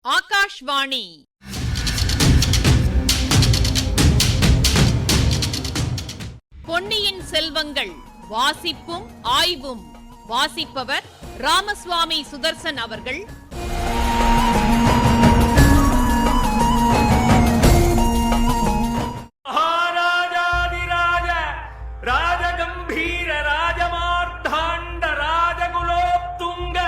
ஆகாஷ்வாணி. பொன்னியின் செல்வங்கள் வாசிப்பும் ஆய்வும். வாசிப்பவர் ராமசுவாமி சுதர்சன் அவர்கள். ராஜகம்பீர ராஜமார்த்தாண்ட ராஜகுலோத்துங்க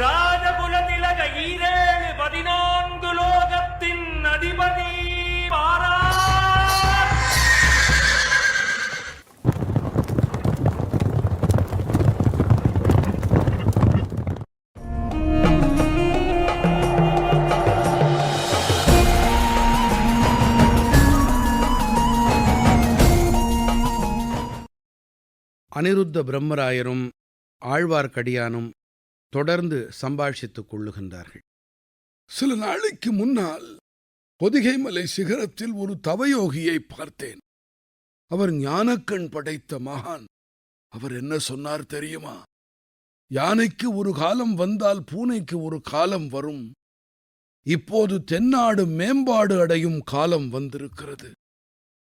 ராஜகுலதிலக ஈரேழு 14 லோகத்தின் அதிபதி பாரா. அனிருத்த பிரம்மராயரும் ஆழ்வார்க்கடியானும் தொடர்ந்து சம்பாஷித்துக் கொள்ளுகின்றார்கள். சில நாளைக்கு முன்னால் பொதிகைமலை சிகரத்தில் ஒரு தவயோகியை பார்த்தேன். அவர் ஞானக்கண் படைத்த மகான். அவர் என்ன சொன்னார் தெரியுமா? யானைக்கு ஒரு காலம் வந்தால் பூனைக்கு ஒரு காலம் வரும். இப்போது தென்னாடு மேம்பாடு அடையும் காலம் வந்திருக்கிறது.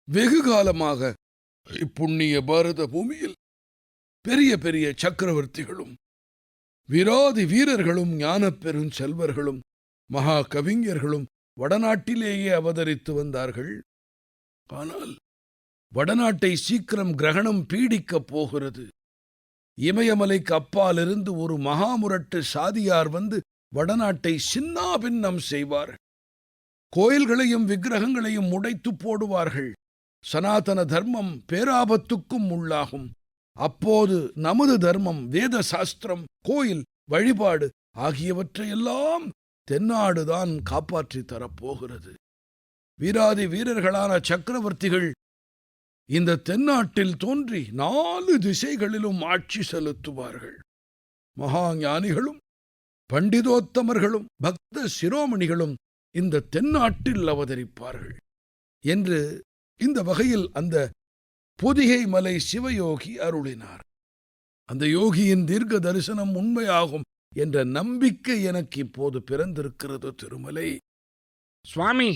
வெகு காலமாக இப்புண்ணிய பாரத பூமியில் பெரிய பெரிய சக்கரவர்த்திகளும் வீராதி வீரர்களும் ஞானப் பெருஞ்செல்வர்களும் மகா கவிஞர்களும் வடநாட்டிலேயே அவதரித்து வந்தார்கள். ஆனால் வடநாட்டை சீக்கிரம் கிரகணம் பீடிக்கப் போகிறது. இமயமலைக்கு அப்பாலிருந்து ஒரு மகாமுரட்டு சாதியார் வந்து வடநாட்டை சின்னாபின்னம் செய்வார்கள். கோயில்களையும் விக்கிரகங்களையும் உடைத்து போடுவார்கள். சனாதன தர்மம் பேராபத்துக்கும் உள்ளாகும். அப்போது நமது தர்மம், வேத சாஸ்திரம், கோயில் வழிபாடு ஆகியவற்றையெல்லாம் தென்னாடுதான் காப்பாற்றி தரப்போகிறது. வீராதி வீரர்களான சக்கரவர்த்திகள் இந்த தென்னாட்டில் தோன்றி 4 திசைகளிலும் ஆட்சி செலுத்துவார்கள். மகா ஞானிகளும் பண்டிதோத்தமர்களும் பக்த சிரோமணிகளும் இந்த தென்னாட்டில் அவதரிப்பார்கள் என்று இந்த வகையில் அந்த பொதிகை மலை சிவயோகி அருளினார். அந்த யோகியின் தீர்க்க தரிசனம் உண்மையாகும் என்ற நம்பிக்கை எனக்கு இப்போது பிறந்திருக்கிறது. திருமலை சுவாமி,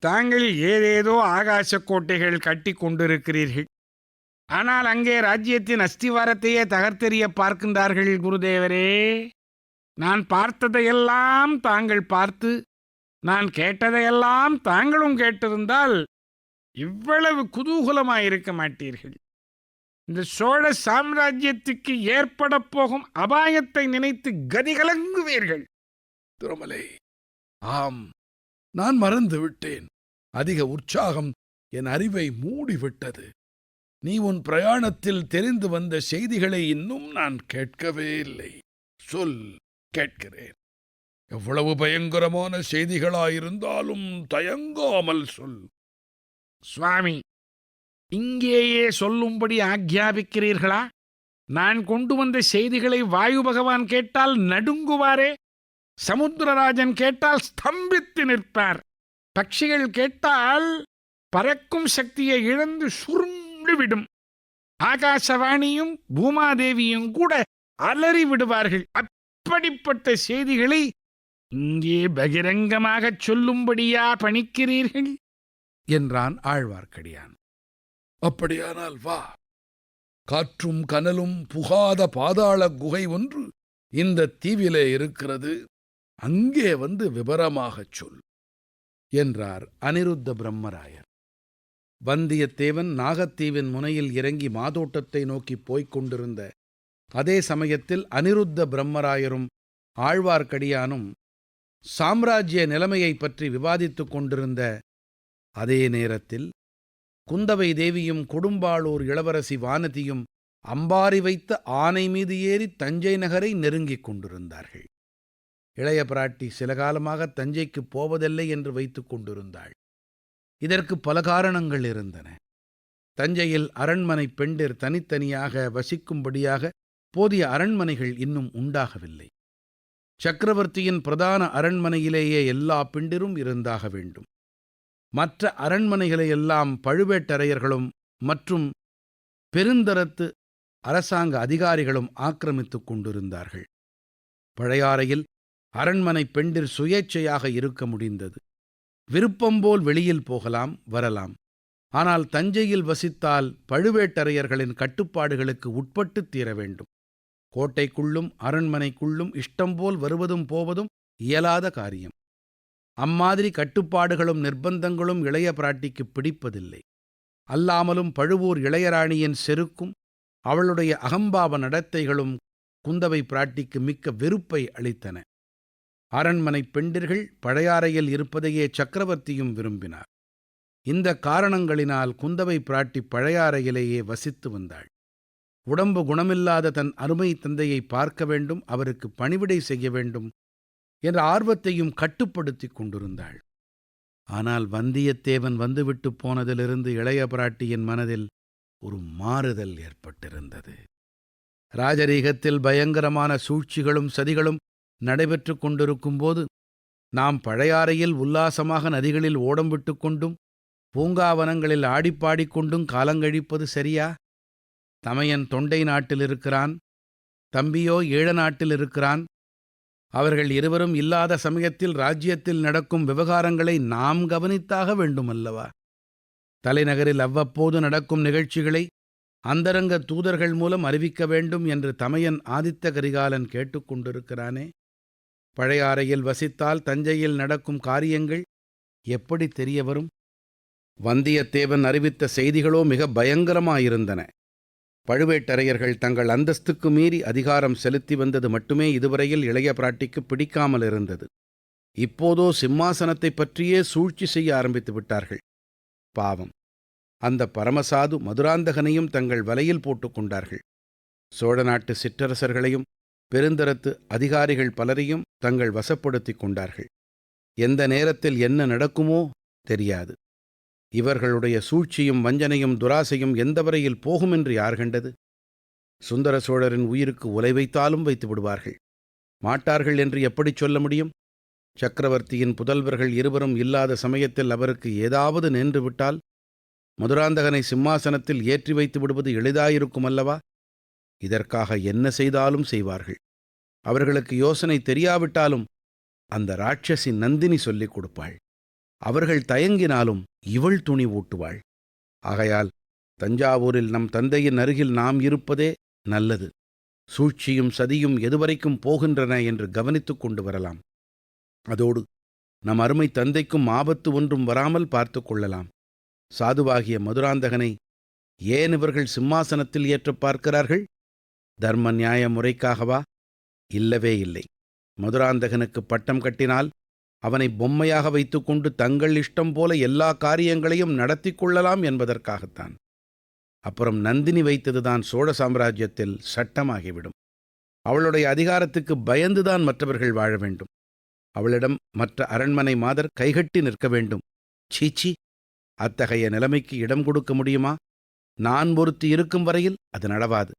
தாங்கள் ஏதேதோ ஆகாச கோட்டைகள் கட்டி கொண்டிருக்கிறீர்கள். ஆனால் அங்கே ராஜ்யத்தின் அஸ்திவாரத்தையே தகர்த்தெறிய பார்க்கின்றார்கள். குருதேவரே, நான் பார்த்ததையெல்லாம் தாங்கள் பார்த்து, நான் கேட்டதையெல்லாம் தாங்களும் கேட்டிருந்தால் இவ்வளவு குதூகலமாயிருக்க மாட்டீர்கள். இந்த சோழ சாம்ராஜ்யத்துக்கு ஏற்பட போகும் அபாயத்தை நினைத்து கதிகலங்குவீர்கள். திருமலை, ஆம், நான் மறந்து விட்டேன். அதிக உற்சாகம் என் அறிவை மூடிவிட்டது. நீ உன் பிரயாணத்தில் தெரிந்து வந்த செய்திகளை இன்னும் நான் கேட்கவே இல்லை. சொல், கேட்கிறேன். எவ்வளவு பயங்கரமான செய்திகளாயிருந்தாலும் தயங்காமல் சொல். சுவாமி, இங்கேயே சொல்லும்படி ஆக்ஞாபிக்கிறீர்களா? நான் கொண்டு வந்த செய்திகளை வாயு பகவான் கேட்டால் நடுங்குவாரே. சமுத்திரராஜன் கேட்டால் ஸ்தம்பித்து நிற்பார். பட்சிகள் கேட்டால் பறக்கும் சக்தியை இழந்து சுருண்டுவிடும். ஆகாசவாணியும் பூமாதேவியும் கூட அலறி விடுவார்கள். அப்படிப்பட்ட செய்திகளை இங்கே பகிரங்கமாகச் சொல்லும்படியா பணிக்கிறீர்கள் என்றான் ஆழ்வார்க்கடியான். அப்படியானால் வா. காற்றும் கனலும் புகாத பாதாள குகை ஒன்று இந்த தீவிலே இருக்கிறது. அங்கே வந்து விவரமாகச் சொல் என்றார் அனிருத்த பிரம்மராயர். வந்தியத்தேவன் நாகத்தீவின் முனையில் இறங்கி மாதோட்டத்தை நோக்கிப் போய்க் கொண்டிருந்த அதே சமயத்தில் அனிருத்த பிரம்மராயரும் ஆழ்வார்க்கடியானும் சாம்ராஜ்ய நிலைமையைப் பற்றி விவாதித்துக் கொண்டிருந்த அதே நேரத்தில் குந்தவை தேவியும் கொடும்பாளூர் இளவரசி வானதியும் அம்பாரி வைத்த ஆனை மீது ஏறி தஞ்சை நகரை நெருங்கிக் கொண்டிருந்தார்கள். இளைய பிராட்டி சில காலமாக தஞ்சைக்குப் போவதில்லை என்று வைத்துக் கொண்டிருந்தாள். இதற்கு பல காரணங்கள் இருந்தன. தஞ்சையில் அரண்மனை பெண்டிர் தனித்தனியாக வசிக்கும்படியாக போதிய அரண்மனைகள் இன்னும் உண்டாகவில்லை. சக்கரவர்த்தியின் பிரதான அரண்மனையிலேயே எல்லா பெண்டிரும் இருந்தாக வேண்டும். மற்ற அரண்மனைகளையெல்லாம் பழுவேட்டரையர்களும் மற்றும் பெருந்தரத்து அரசாங்க அதிகாரிகளும் ஆக்கிரமித்துக் கொண்டிருந்தார்கள். பழையாறையில் அரண்மனை பெண்டிர் சுயேச்சையாக இருக்க முடிந்தது. விருப்பம்போல் வெளியில் போகலாம், வரலாம். ஆனால் தஞ்சையில் வசித்தால் பழுவேட்டரையர்களின் கட்டுப்பாடுகளுக்கு உட்பட்டுத் தீர வேண்டும். கோட்டைக்குள்ளும் அரண்மனைக்குள்ளும் இஷ்டம்போல் வருவதும் போவதும் இயலாத காரியம். அம்மாதிரி கட்டுப்பாடுகளும் நிர்பந்தங்களும் இளைய பிராட்டிக்கு பிடிப்பதில்லை. அல்லாமலும் பழுவூர் இளையராணியின் செருக்கும் அவளுடைய அகம்பாவ நடத்தைகளும் குந்தவை பிராட்டிக்கு மிக்க வெறுப்பை அளித்தன. அரண்மனை பெண்டிர்கள் பழையாறையில் இருப்பதையே சக்கரவர்த்தியும் விரும்பினார். இந்த காரணங்களினால் குந்தவை பிராட்டி பழையாறையிலேயே வசித்து வந்தாள். உடம்பு குணமில்லாத தன் அருமை தந்தையை பார்க்க வேண்டும், அவருக்கு பணிவிடை செய்ய வேண்டும் என்ற ஆர்வத்தையும் கட்டுப்படுத்திக் கொண்டிருந்தாள். ஆனால் வந்தியத்தேவன் வந்துவிட்டு போனதிலிருந்து இளைய பிராட்டியின் மனதில் ஒரு மாறுதல் ஏற்பட்டிருந்தது. ராஜரீகத்தில் பயங்கரமான சூழ்ச்சிகளும் சதிகளும் நடைபெற்றுக் கொண்டிருக்கும்போது நாம் பழையாறையில் உல்லாசமாக நதிகளில் ஓடம் விட்டு கொண்டும் பூங்காவனங்களில் ஆடிப்பாடிக்கொண்டும் காலங்கழிப்பது சரியா? தமையன் தொண்டை நாட்டில் இருக்கிறான், தம்பியோ ஈழ நாட்டில் இருக்கிறான். அவர்கள் இருவரும் இல்லாத சமயத்தில் ராஜ்யத்தில் நடக்கும் விவகாரங்களை நாம் கவனித்தாக வேண்டுமல்லவா? தலைநகரில் அவ்வப்போது நடக்கும் நிகழ்ச்சிகளை அந்தரங்க தூதர்கள் மூலம் அறிவிக்க வேண்டும் என்று தமையன் ஆதித்த கரிகாலன் கேட்டுக்கொண்டிருக்கிறானே. பழையாறையில் வசித்தால் தஞ்சையில் நடக்கும் காரியங்கள் எப்படி தெரிய வரும்? வந்தியத்தேவன் அறிவித்த செய்திகளோ மிக பயங்கரமாயிருந்தன. பழுவேட்டரையர்கள் தங்கள் அந்தஸ்துக்கு மீறி அதிகாரம் செலுத்தி வந்தது மட்டுமே இதுவரையில் இளைய பிராட்டிக்கு பிடிக்காமல் இருந்தது. இப்போதோ சிம்மாசனத்தைப் பற்றியே சூழ்ச்சி செய்ய ஆரம்பித்து விட்டார்கள். பாவம், அந்த பரமசாது மதுராந்தகனையும் தங்கள் வலையில் போட்டுக் கொண்டார்கள். சோழ நாட்டு சிற்றரசர்களையும் பெருந்தரத்து அதிகாரிகள் பலரையும் தங்கள் வசப்படுத்திக் கொண்டார்கள். எந்த நேரத்தில் என்ன நடக்குமோ தெரியாது. இவர்களுடைய சூழ்ச்சியும் வஞ்சனையும் துராசையும் எந்த வரையில் போகும் என்று யார் கண்டது? சுந்தர சோழரின் உயிருக்கு உலை வைத்தாலும் வைத்து விடுவார்கள். மாட்டார்கள் என்று எப்படிச் சொல்ல முடியும்? சக்கரவர்த்தியின் புதல்வர்கள் இருவரும் இல்லாத சமயத்தில் அவருக்கு ஏதாவது நேர்ந்து விட்டால் மதுராந்தகனை சிம்மாசனத்தில் ஏற்றி வைத்து விடுவது எளிதாயிருக்கும் அல்லவா? இதற்காக என்ன செய்தாலும் செய்வார்கள். அவர்களுக்கு யோசனை தெரியாவிட்டாலும் அந்த ராட்சசி நந்தினி சொல்லிக் கொடுப்பாள். அவர்கள் தயங்கினாலும் இவள் துணி ஊட்டுவாள். ஆகையால் தஞ்சாவூரில் நம் தந்தையின் அருகில் நாம் இருப்பதே நல்லது. சூழ்ச்சியும் சதியும் எதுவரைக்கும் போகின்றன என்று கவனித்துக் கொண்டு வரலாம். அதோடு நம் அருமை தந்தைக்கும் ஆபத்து ஒன்றும் வராமல் பார்த்து கொள்ளலாம். சாதுவாகிய மதுராந்தகனை ஏன் இவர்கள் சிம்மாசனத்தில் ஏற்றப் பார்க்கிறார்கள்? தர்ம நியாய முறைக்காகவா? இல்லவே இல்லை. மதுராந்தகனுக்கு பட்டம் கட்டினால் அவனை பொம்மையாக வைத்துக்கொண்டு தங்கள் இஷ்டம் போல எல்லா காரியங்களையும் நடத்தி கொள்ளலாம் என்பதற்காகத்தான். அப்புறம் நந்தினி வைத்ததுதான் சோழ சாம்ராஜ்யத்தில் சட்டமாகிவிடும். அவளுடைய அதிகாரத்துக்கு பயந்துதான் மற்றவர்கள் வாழ வேண்டும். அவளிடம் மற்ற அரண்மனை மாதர் கைகட்டி நிற்க வேண்டும். சீச்சி, அத்தகைய நிலைமைக்கு இடம் கொடுக்க முடியுமா? நான் ஒருத்தி இருக்கும் வரையில் அது நடவாது.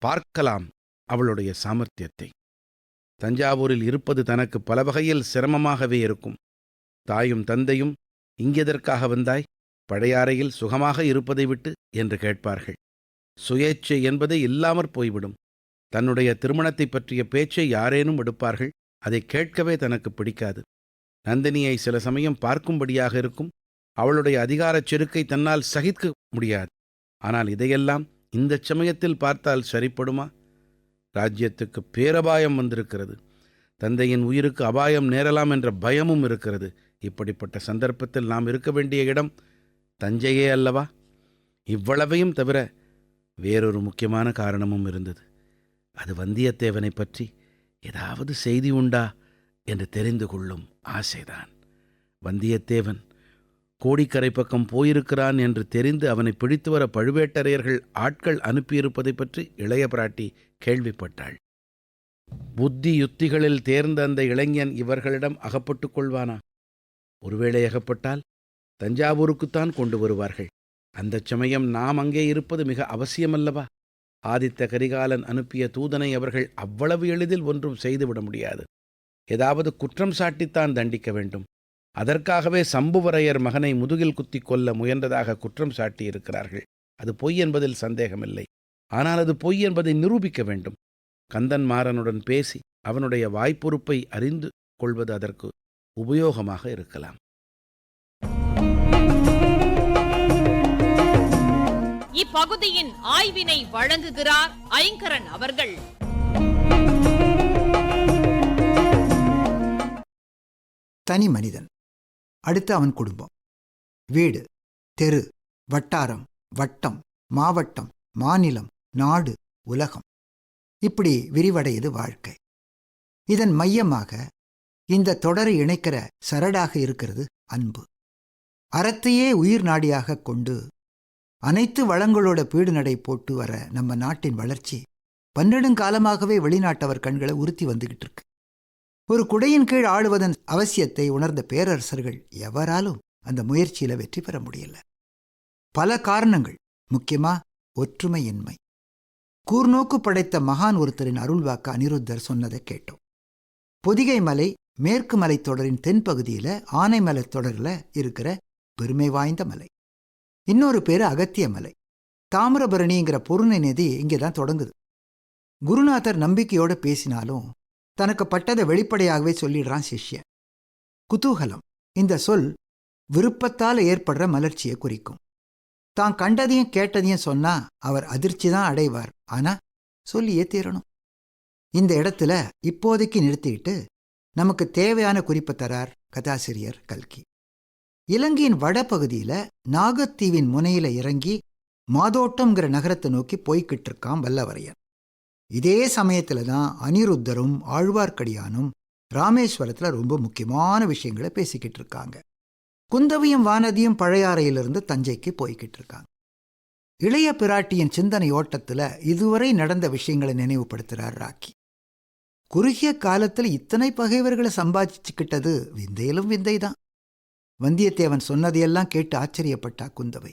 பார்க்கலாம் அவளுடைய சாமர்த்தியத்தை. தஞ்சாவூரில் இருப்பது தனக்கு பல வகையில் சிரமமாகவே இருக்கும். தாயும் தந்தையும் இங்கெதற்காக வந்தாய்? பழையாறையில் சுகமாக இருப்பதை விட்டு என்று கேட்பார்கள். சுயேச்சை என்பதே இல்லாமற் போய்விடும். தன்னுடைய திருமணத்தை பற்றிய பேச்சை யாரேனும் எடுப்பார்கள். அதை கேட்கவே தனக்கு பிடிக்காது. நந்தினியை சில சமயம் பார்க்கும்படியாக இருக்கும். அவளுடைய அதிகாரச் செருக்கை தன்னால் சகிக்க முடியாது. ஆனால் இதையெல்லாம் இந்தச் சமயத்தில் பார்த்தால் சரிப்படுமா? ராஜ்யத்துக்கு பேரபாயம் வந்திருக்கிறது. தந்தையின் உயிருக்கு அபாயம் நேரலாம் என்ற பயமும் இருக்கிறது. இப்படிப்பட்ட சந்தர்ப்பத்தில் நாம் இருக்க வேண்டிய இடம் தஞ்சையே அல்லவா? இவ்வளவையும் தவிர வேறொரு முக்கியமான காரணமும் இருந்தது. அது வந்தியத்தேவனை பற்றி ஏதாவது செய்தி உண்டா என்று தெரிந்து கொள்ளும் ஆசைதான். வந்தியத்தேவன் கோடிக்கரை பக்கம் போயிருக்கிறான் என்று தெரிந்து அவனை பிடித்து வர பழுவேட்டரையர்கள் ஆட்கள் அனுப்பியிருப்பதை பற்றி இளைய பிராட்டி கேள்விப்பட்டாள். புத்தி யுத்திகளில் தேர்ந்த அந்த இளைஞன் இவர்களிடம் அகப்பட்டுக் கொள்வானா? ஒருவேளை அகப்பட்டால் தஞ்சாவூருக்குத்தான் கொண்டு வருவார்கள். அந்தச் சமயம் நாம் அங்கே இருப்பது மிக அவசியமல்லவா? ஆதித்த கரிகாலன் அனுப்பிய தூதனை அவர்கள் அவ்வளவு எளிதில் ஒன்றும் செய்துவிட முடியாது. ஏதாவது குற்றம் சாட்டித்தான் தண்டிக்க வேண்டும். அதற்காகவே சம்புவரையர் மகனை முதுகில் குத்திக் கொல்ல முயன்றதாக குற்றம் சாட்டியிருக்கிறார்கள். அது பொய் என்பதில் சந்தேகமில்லை. ஆனால் அது பொய் என்பதை நிரூபிக்க வேண்டும். கந்தன்மாறனுடன் பேசி அவனுடைய வாய்ப்பொறுப்பை அறிந்து கொள்வது அதற்கு உபயோகமாக இருக்கலாம். இப்பகுதியின் ஆய்வினை வழங்குகிறார் ஐங்கரன் அவர்கள். தனி மனிதன், அடுத்து அவன் குடும்பம், வீடு, தெரு, வட்டாரம், வட்டம், மாவட்டம், மாநிலம், நாடு, உலகம், இப்படி விரிவடையுது வாழ்க்கை. இதன் மையமாக இந்த தொடரை இணைக்கிற சரடாக இருக்கிறது அன்பு. அறத்தையே உயிர் நாடியாக கொண்டு அனைத்து வளங்களோட பீடு நடை போட்டு வர நம்ம நாட்டின் வளர்ச்சி பன்னெடுங்காலமாகவே வெளிநாட்டவர் கண்களை உறுத்தி வந்துகிட்டு இருக்கு. ஒரு குடையின் கீழ் ஆளுவதன் அவசியத்தை உணர்ந்த பேரரசர்கள் எவராலும் அந்த முயற்சியில வெற்றி பெற முடியல. பல காரணங்கள், முக்கியமா ஒற்றுமையின்மை. கூர்நோக்கு படைத்த மகான் ஒருத்தரின் அருள்வாக்கு அனிருத்தர் சொன்னதை கேட்டோம். பொதிகை மலை மேற்கு மலைத்தொடரின் தென்பகுதியில ஆனைமலை தொடரில் இருக்கிற பெருமை வாய்ந்த மலை. இன்னொரு பேரு அகத்திய மலை. தாமிரபரணிங்கிற பொருணை நதி இங்கேதான் தொடங்குது. குருநாதர் நம்பிக்கையோட பேசினாலும் தனக்கு பட்டதை வெளிப்படையாகவே சொல்லிடுறான் சிஷ்யன். குதூகலம், இந்த சொல் விருப்பத்தால் ஏற்படுற மலர்ச்சியை குறிக்கும். தான் கண்டதையும் கேட்டதையும் சொன்னா அவர் அதிர்ச்சி தான் அடைவார், ஆனா சொல்லியே தீரணும். இந்த இடத்துல இப்போதைக்கு நிறுத்திக்கிட்டு நமக்கு தேவையான குறிப்பை தரார் கதாசிரியர் கல்கி. இலங்கையின் வடபகுதியில நாகத்தீவின் முனையில இறங்கி மாதோட்டம்ங்கிற நகரத்தை நோக்கி போய்கிட்டு இருக்கான் வல்லவரையன். இதே சமயத்துல தான் அனிருத்தரும் ஆழ்வார்க்கடியானும் ராமேஸ்வரத்துல ரொம்ப முக்கியமான விஷயங்களை பேசிக்கிட்டு இருக்காங்க. குந்தவியும் வானதியும் பழையாறையிலிருந்து தஞ்சைக்கு போய்கிட்டு இருக்காங்க. இளைய பிராட்டியின் சிந்தனை ஓட்டத்துல இதுவரை நடந்த விஷயங்களை நினைவுபடுத்துறார் ராக்கி. குறுகிய காலத்தில் இத்தனை பகைவர்களை சம்பாதிச்சுக்கிட்டது விந்தையிலும் விந்தைதான். வந்தியத்தேவன் சொன்னதையெல்லாம் கேட்டு ஆச்சரியப்பட்டா குந்தவை.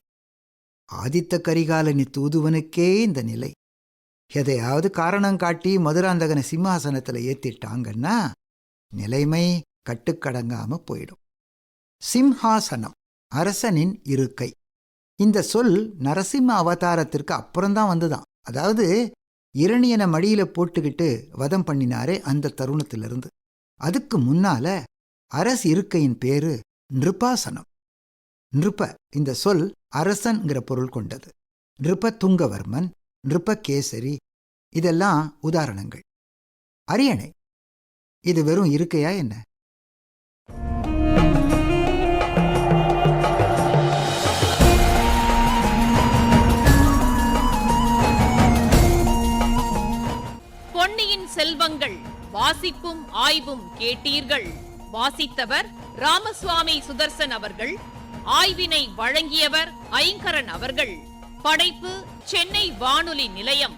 ஆதித்த கரிகாலனி தூதுவனுக்கே இந்த நிலை, எதையாவது காரணம் காட்டி மதுராந்தகனை சிம்மாசனத்துல ஏத்திட்டாங்கன்னா நிலைமை கட்டுக்கடங்காம போயிடும். சிம்ஹாசனம், அரசனின் இருக்கை. இந்த சொல் நரசிம்ம அவதாரத்திற்கு அப்புறம்தான் வந்துதான். அதாவது இரணியனை மடியில போட்டுக்கிட்டு வதம் பண்ணினாரே அந்த தருணத்திலிருந்து. அதுக்கு முன்னால அரசு இருக்கையின் பேரு நிருபாசனம். நிருப, இந்த சொல் அரசன்கிற பொருள் கொண்டது. நிருப துங்கவர்மன், நிருப கேசரி, இதெல்லாம் உதாரணங்கள். அரியணை, இது வெறும் இருக்கையா என்ன? பொன்னியின் செல்வங்கள் வாசிப்பும் ஆய்வும் கேட்டீர்கள். வாசித்தவர் ராமசுவாமி சுதர்சன் அவர்கள். ஆய்வினை வழங்கியவர் ஐங்கரன் அவர்கள். படைப்பு சென்னை வானொலி நிலையம்.